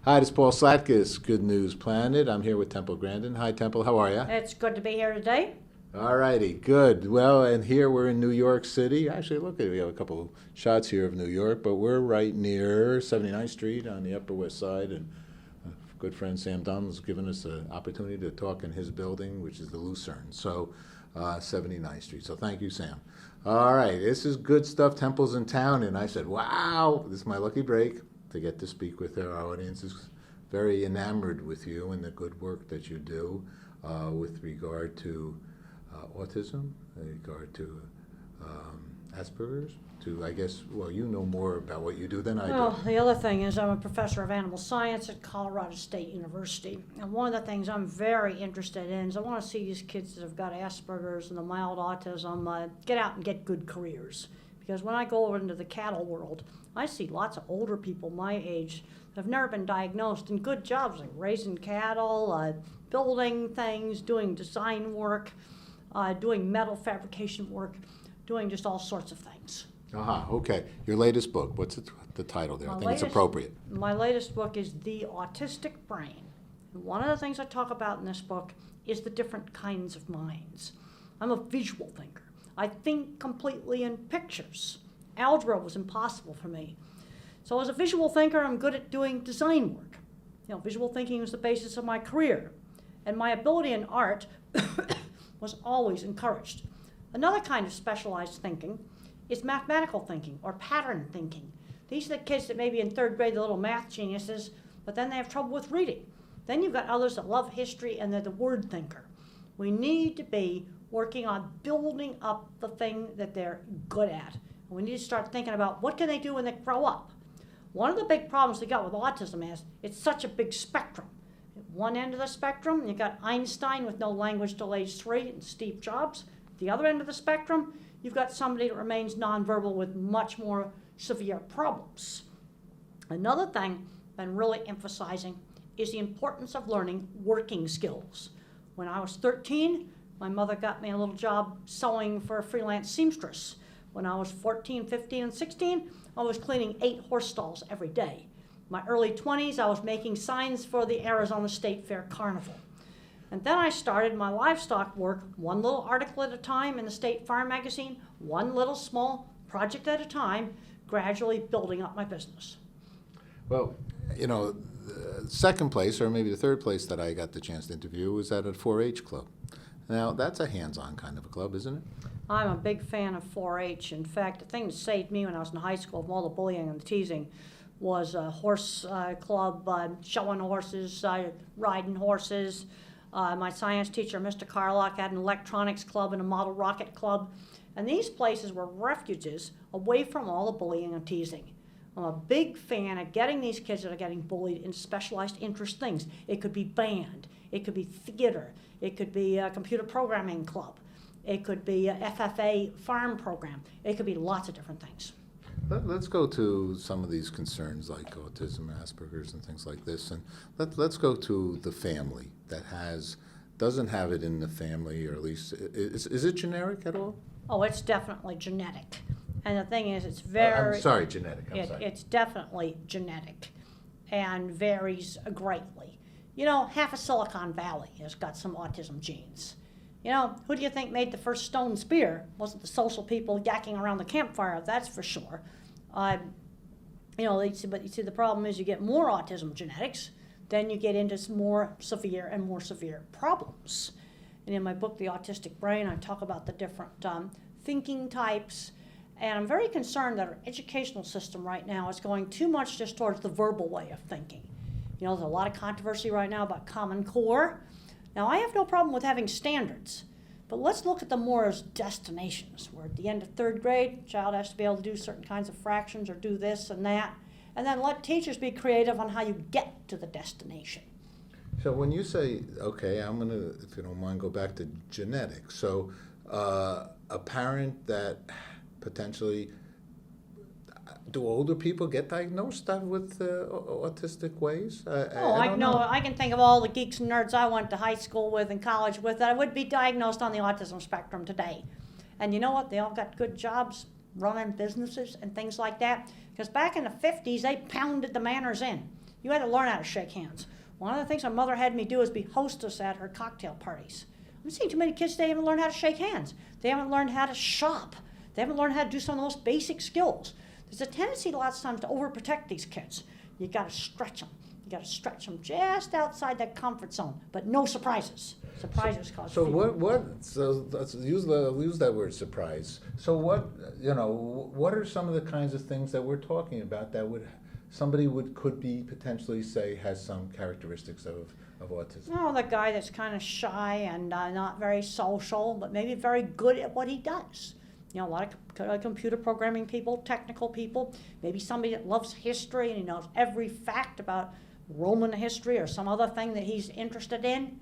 Hi, this is Paul Slatkus, Good News Planet. I'm here with Temple Grandin. Hi, Temple. How are you? It's good to be here today. All righty, good. Well, and here we're in New York City. Actually, look, we have a couple of shots here of New York, but we're right near 79th Street on the Upper West Side, and good friend Sam Donald's given us an opportunity to talk in his building, which is the Lucerne. So, 79th Street. So thank you, Sam. All right, this is good stuff. Temple's in town, and I said, wow, this is my lucky break to get to speak with our audience. Is very enamored with you and the good work that you do with regard to autism, with regard to Asperger's, to, I guess, well, you know more about what you do than I do. Well, the other thing is I'm a professor of animal science at Colorado State University. And one of the things I'm very interested in is I want to see these kids that have got Asperger's and the mild autism get out and get good careers. Because when I go over into the cattle world, I see lots of older people my age that have never been diagnosed in good jobs like raising cattle, building things, doing design work, doing metal fabrication work, doing just all sorts of things. Okay. Your latest book, what's the title there? I think it's appropriate. My latest book is The Autistic Brain. And one of the things I talk about in this book is the different kinds of minds. I'm a visual thinker. I think completely in pictures. Algebra was impossible for me. So as a visual thinker, I'm good at doing design work. Visual thinking was the basis of my career. And my ability in art was always encouraged. Another kind of specialized thinking is mathematical thinking or pattern thinking. These are the kids that maybe in third grade, the little math geniuses, but then they have trouble with reading. Then you've got others that love history and they're the word thinker. We need to be working on building up the thing that they're good at. And we need to start thinking about what can they do when they grow up. One of the big problems we got with autism is it's such a big spectrum. At one end of the spectrum, you've got Einstein with no language till age 3 and Steve Jobs. At the other end of the spectrum, you've got somebody that remains nonverbal with much more severe problems. Another thing I'm really emphasizing is the importance of learning working skills. When I was 13, my mother got me a little job sewing for a freelance seamstress. When I was 14, 15, and 16, I was cleaning 8 horse stalls every day. In my early 20s, I was making signs for the Arizona State Fair Carnival. And then I started my livestock work, one little article at a time in the State Farm magazine, one little small project at a time, gradually building up my business. Well, the second place, or maybe the third place that I got the chance to interview was at a 4-H club. Now, that's a hands-on kind of a club, isn't it? I'm a big fan of 4-H. In fact, the thing that saved me when I was in high school from all the bullying and the teasing was a horse club, showing horses, riding horses. My science teacher, Mr. Carlock, had an electronics club and a model rocket club. And these places were refuges away from all the bullying and teasing. I'm a big fan of getting these kids that are getting bullied in specialized interest things. It could be band, it could be theater, it could be a computer programming club, it could be a FFA farm program, it could be lots of different things. Let's go to some of these concerns like autism, Asperger's, and things like this, and let's go to the family that doesn't have it in the family, or at least is it generic at all? Oh, it's definitely genetic, and the thing is, it's I'm sorry, genetic. It's definitely genetic, and varies greatly. Half of Silicon Valley has got some autism genes. Who do you think made the first stone spear? Wasn't the social people yakking around the campfire, that's for sure. But you see, the problem is you get more autism genetics, then you get into some more severe problems. And in my book, The Autistic Brain, I talk about the different thinking types. And I'm very concerned that our educational system right now is going too much just towards the verbal way of thinking. There's a lot of controversy right now about Common Core. Now, I have no problem with having standards, but let's look at them more as destinations, where at the end of third grade, a child has to be able to do certain kinds of fractions or do this and that, and then let teachers be creative on how you get to the destination. So when you say, okay, I'm going to, if you don't mind, go back to genetics. So a parent that potentially, do older people get diagnosed with autistic ways? I can think of all the geeks and nerds I went to high school with and college with that would be diagnosed on the autism spectrum today. And you know what? They all got good jobs running businesses and things like that. Because back in the 50s, they pounded the manners in. You had to learn how to shake hands. One of the things my mother had me do is be hostess at her cocktail parties. I'm seeing too many kids today haven't learned how to shake hands. They haven't learned how to shop. They haven't learned how to do some of the most basic skills. There's a tendency lots of times to overprotect these kids. You got to stretch them. You got to stretch them just outside that comfort zone, but no surprises. Surprises cause So fear. so let's use that word surprise. So what are some of the kinds of things that we're talking about that could be potentially say has some characteristics of autism? Oh, the guy that's kind of shy and not very social, but maybe very good at what he does. You know, a lot of computer programming people, technical people, maybe somebody that loves history and he knows every fact about Roman history or some other thing that he's interested in.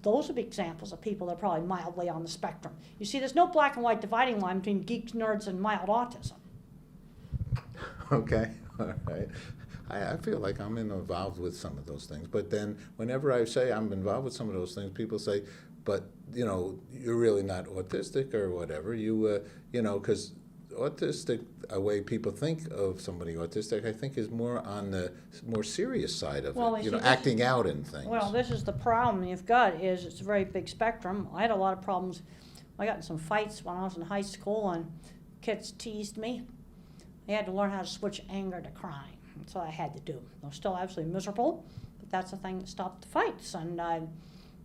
Those would be examples of people that are probably mildly on the spectrum. You see, there's no black and white dividing line between geeks, nerds, and mild autism. Okay, all right. I feel like I'm involved with some of those things, but then whenever I say I'm involved with some of those things, people say, but you're really not autistic or whatever. Because autistic, a way people think of somebody autistic, I think is more on the more serious side of it. Acting out in things. Well, this is the problem you've got is it's a very big spectrum. I had a lot of problems. I got in some fights when I was in high school and kids teased me. I had to learn how to switch anger to crying. That's what I had to do. I was still absolutely miserable, but that's the thing that stopped the fights. And the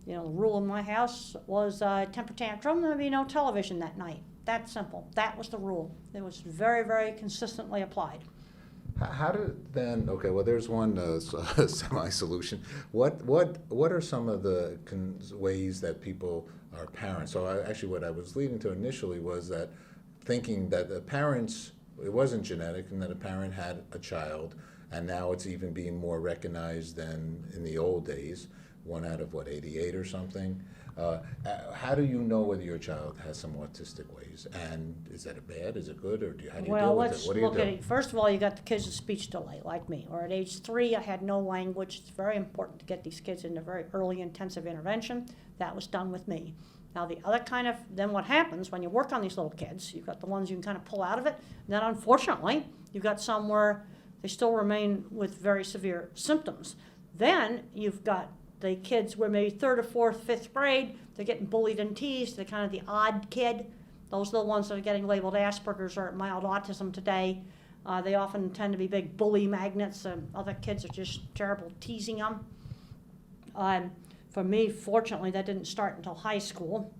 rule in my house was temper tantrum. There'd be no television that night. That simple. That was the rule. It was very, very consistently applied. How did then? Okay, well, there's one semi-solution. What are some of the ways that people are parents? So what I was leading to initially was that thinking that the parents, it wasn't genetic, and that a parent had a child, and now it's even being more recognized than in the old days. 1 out of 88 or something. How do you know whether your child has some autistic ways? And is that bad? Is it good? Or how do you deal with it? What do you do? Well, let's look at it. First of all, you got the kids with speech delay, like me. Or at age 3, I had no language. It's very important to get these kids into very early intensive intervention. That was done with me. Now, the other then what happens when you work on these little kids, you've got the ones you can kind of pull out of it. And then, unfortunately, you've got some where they still remain with very severe symptoms. Then you've got the kids were maybe 3rd or 4th, 5th grade, they're getting bullied and teased, they're kind of the odd kid. Those are the ones that are getting labeled Asperger's or mild autism today. They often tend to be big bully magnets, and other kids are just terrible teasing them. For me, fortunately, that didn't start until high school.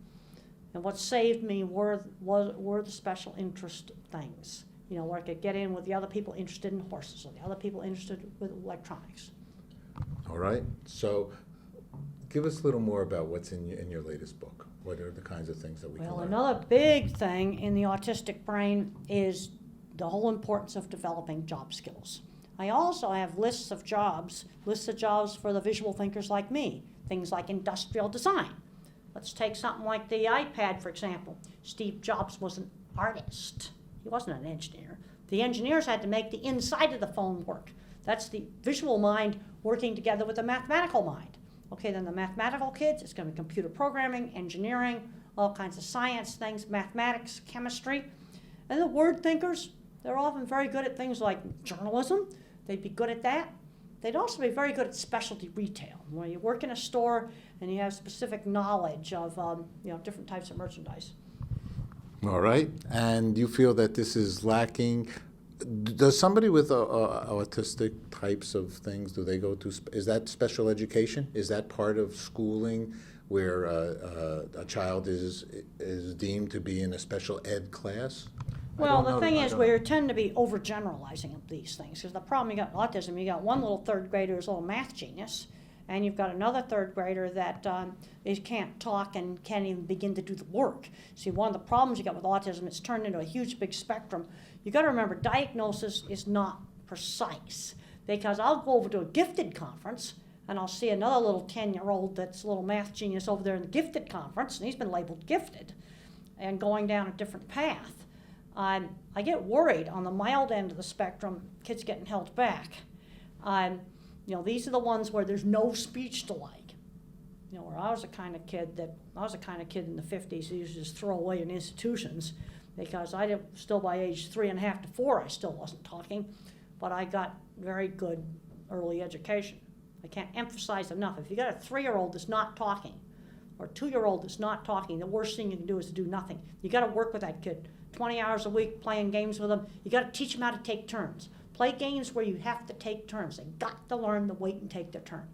And what saved me were the special interest things. Where I could get in with the other people interested in horses or the other people interested with electronics. All right, so give us a little more about what's in your latest book. What are the kinds of things that we can learn? Well, another big thing in the autistic brain is the whole importance of developing job skills. I also have lists of jobs for the visual thinkers like me, things like industrial design. Let's take something like the iPad, for example. Steve Jobs was an artist. He wasn't an engineer. The engineers had to make the inside of the phone work. That's the visual mind working together with the mathematical mind. Okay, then the mathematical kids, it's going to be computer programming, engineering, all kinds of science things, mathematics, chemistry. And the word thinkers, they're often very good at things like journalism. They'd be good at that. They'd also be very good at specialty retail, where you work in a store and you have specific knowledge of different types of merchandise. All right, and you feel that this is lacking. Does somebody with autistic types of things, do they go to, is that special education? Is that part of schooling where a child is deemed to be in a special ed class? Well, the thing is, we tend to be overgeneralizing these things, because the problem you got with autism, you got one little 3rd grader who's a little math genius, and you've got another 3rd grader that can't talk and can't even begin to do the work. See, one of the problems you got with autism, it's turned into a huge big spectrum. You got to remember, diagnosis is not precise, because I'll go over to a gifted conference and I'll see another little 10-year-old that's a little math genius over there in the gifted conference, and he's been labeled gifted and going down a different path. I get worried on the mild end of the spectrum, kids getting held back. These are the ones where there's no speech delay. Where I was the kind of kid in the 50s who used to just throw away in institutions, because still by age 3.5 to 4, I still wasn't talking. but I got very good early education. I can't emphasize enough. If you got a 3-year-old that's not talking, or a 2-year-old that's not talking, the worst thing you can do is to do nothing. You got to work with that kid 20 hours a week playing games with them. You got to teach them how to take turns. Play games where you have to take turns. They got to learn to wait and take their turn.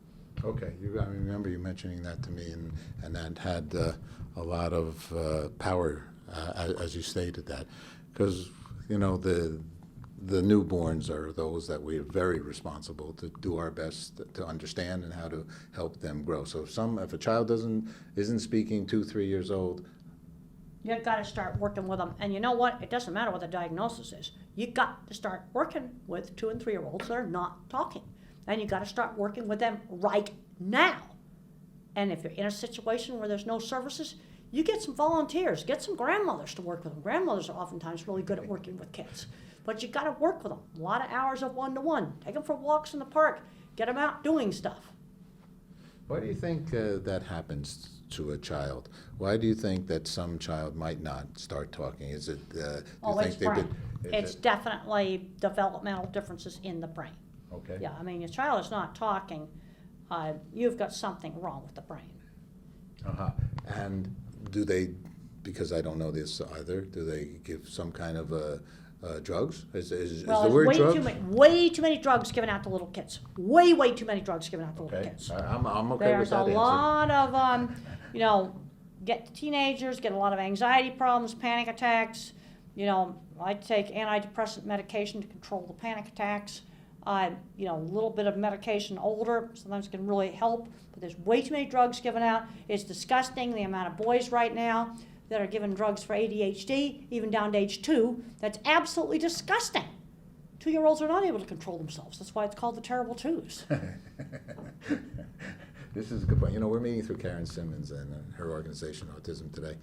Okay, I remember you mentioning that to me, and that had a lot of power as you stated that, because the newborns are those that we are very responsible to do our best to understand and how to help them grow. So if a child isn't speaking 2-3 years old, You've got to start working with them. And you know what? It doesn't matter what the diagnosis is. You've got to start working with 2- and 3-year-olds that are not talking. And you've got to start working with them right now. And if you're in a situation where there's no services, you get some volunteers, get some grandmothers to work with them. Grandmothers are oftentimes really good at working with kids. But you've got to work with them. A lot of hours of one-to-one. Take them for walks in the park. Get them out doing stuff. why do you think that happens to a child? Why do you think that some child might not start talking? Is it, do you think It's they've brain. been? It's definitely developmental differences in the brain. Okay. Yeah, I mean, your child is not talking, you've got something wrong with the brain. Uh-huh. And do they, because I don't know this either, do they give some kind of drugs? Is Well, the there's word way drugs? way too many drugs given out to little kids. Way too many drugs given out to little Okay, kids. I'm okay There's with that a answer. lot of, get teenagers, get a lot of anxiety problems, panic attacks. I take antidepressant medication to control the panic attacks. A little bit of medication older sometimes can really help, but there's way too many drugs given out. It's disgusting the amount of boys right now that are given drugs for ADHD, even down to age 2. That's absolutely disgusting. 2-year-olds are not able to control themselves. That's why it's called the terrible twos. This is a good point. We're meeting through Karen Simmons and her organization, Autism Today.